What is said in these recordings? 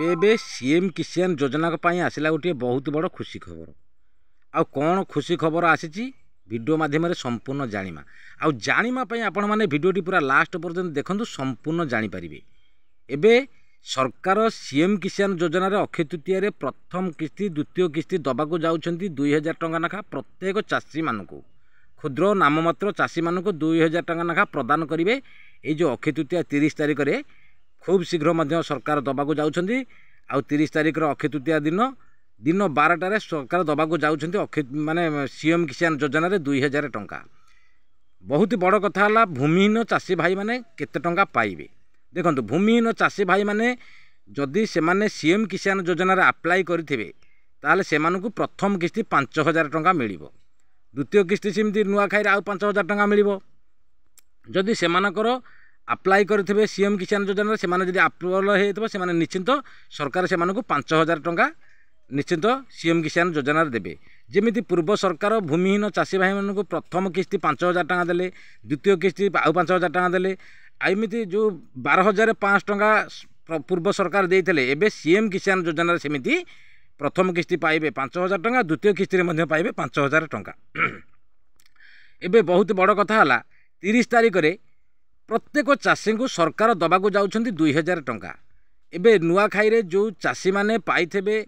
ଏବେ सीएम किसान योजना आसला गोटे बहुत बड़ खुशी खबर। आउ कौन खुशी खबर आसी वीडियो माध्यम संपूर्ण जानिमा आउ जानिमा आपण माने वीडियोटी पूरा लास्ट पर्यंत देखंतु संपूर्ण जानिपारे। एबे सरकार सीएम किसान योजना अक्षय तृतीय प्रथम किस्ती द्वितीय किस्ती दबाक जाउछंती 2000 टंका नाखा प्रत्येक चाषी मानक क्षुद्र नाममात्र चाषी मानक 2000 टंका नाखा प्रदान करेंगे। ये जो अक्षय तृतीय 30 तारिख में खूब शीघ्र मध्य सरकार दबाक जाउछंती। आउ 30 तारिख अक्षय तृतीय दिन 12टार सरकार दबाक जाउछंती अक्षय माने सीएम किसान योजना 2000 टंका। बहुत बड़ कथा है भूमिहीन चाषी भाई माने केते टंका पाइबे। देखो भूमिहीन चाषी भाई माने जदि से माने सीएम किसान योजना अप्लाई करेंगे ताले से मानकु प्रथम किस्ती 5000 टंका मिलिबो। द्वितीय किस्ती सेमती नुआखाई आउ 5000 टंका मिलिबो। जदि से मानकर अप्लाई करेंगे सीएम किसान योजना से माने जदि अप्रूवल होइतबो से माने निश्चिंत सरकार से मानकु 5000 टंका निश्चिंत सीएम किसान योजना देबे। जेमिति पूर्व सरकार भूमिहीन चाषी भाई मानकु प्रथम किस्ती 5000 टंका देले, द्वितीय किस्ती आउ 5000 टंका देले। आमती जो 12500 टंका पूर्व सरकार देते एबे सीएम किसान योजना सेमिति प्रथम किस्ती पाइबे 5000 टंका, द्वितीय किस्ती में पाइबे 5000 टंका। एबे बहुत बड़ कथा है 30 तारिख में प्रत्येक चाषी को सरकार दबाक जाउछंती 2000 टंका। एबे नुआखाई जो चाषी माने पाइथेबे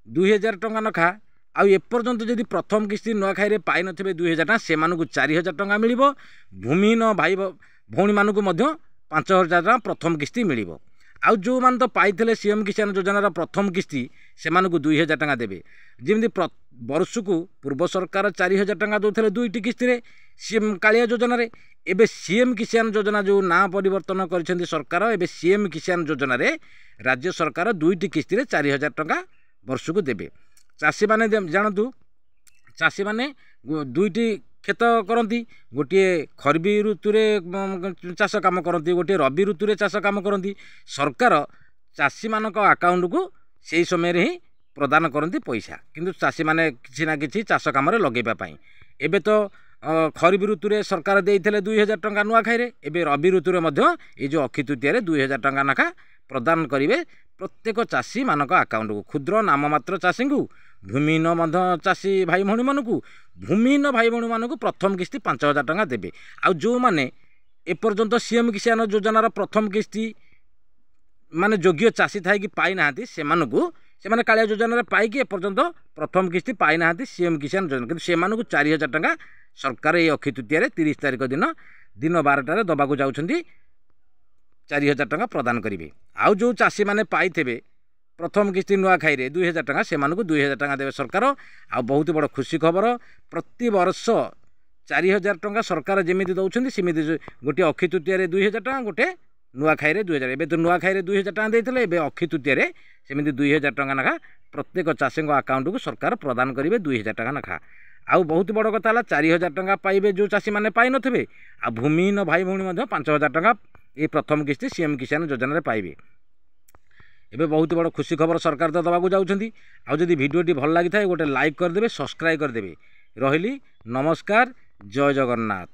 2000 टंका नखा आउ एपर्यंत जदि प्रथम किस्ती नुआखाई पाई नथिबे 2000 टंका से मानकु 4000 टंका मिलिबो। भूमिहीन भाई भौणी मानक 5000 टंका प्रथम किस्ती मिलिबो। आउ जो मान तो पाइथिले सीएम किसान योजना प्रथम किस्ती से मानकु 2000 टंका देबे। जेमि वर्ष को पूर्व सरकार 4000 टंका दौले दुईटी किस्ती रे सीएम कालिया योजना रे। एबे सीएम किसान योजना जो ना परिवर्तन कर सरकार एबे सीएम किसान योजना रे राज्य सरकार दुईटी किस्ती रे 4000 टंका वर्ष को देबे। चाषी माने जानतु चाषी माने दुईटी खेत करती, गोटे खरीफ ऋतु चाष कम करती, गोटे रबी ऋतु चाष कम करती। सरकार चाषी मानक अकाउंट को सही समय ही प्रदान करती पैसा, किंतु चाषी माने किसी ना किसी चाष कम लगेगा पाई। एबे तो खरीफ ऋतु सरकार देइथिले 2000 टंका नुआखाई रे, एबे रबी ऋतु ये जो अक्षय तृतीय 2000 टंका नाखा प्रदान करेंगे प्रत्येक चाषी मानक अकाउंट को। क्षुद्र नाममात्र चाषी को, भूमिहीन चाषी भाई भौणी मानक, भूमिहीन भाई भौणी मानक प्रथम किस्ती 5000 टंका देबे। आउ जो माने एपर्यंत सीएम किसान योजनार प्रथम किस्ती माने योग्य चाषी थाई कि पाई नाहांती से माने कालिया योजना पाई एपर्यंत प्रथम किस्ती पाई नाहांती सीएम किसान योजना, किंतु से मानकु 4000 टंका सरकार ये अक्षय तृतीय 30 तारिख दिन 12टार दबाक जाउछंती 4000 टंका प्रदान करेंगे। आउ जो चाषी माने पाइथेबे प्रथम किस्ती नुआखाई 2000 टंका से मानकु 2000 टंका देवे सरकार। आ बहुत बड़ खुशी खबर प्रति वर्ष 4000 टंका सरकार जेमिति दउछंती सेमिति गोटे अक्षय तृतीय 2000 टंका, गोटे नुआखाई 2000। एबे तो नुआखाई 2000 टंका देइथिले, एबे अक्षय तृतीय सेमिति 2000 टंका नाखा प्रत्येक चाषी अकाउंट को सरकार प्रदान करेंगे 2000 टंका नाखा। आउ बहुत बड़ कथा है 4000 टंका पाइबे जो चाषी माने पाई नथिबे। आ भूमिहीन भाई भौणी 5000 टंका ये प्रथम किस्ती सीएम किसान योजना पाइबे। एबे बहुत बड़ खुशी खबर सरकार तो दबाक जाउछंती। आउ जदि वीडियोटी भल लागि थाए गोटे लाइक करदेबे, सब्सक्राइब करदेबे। रहिली नमस्कार, जय जगन्नाथ।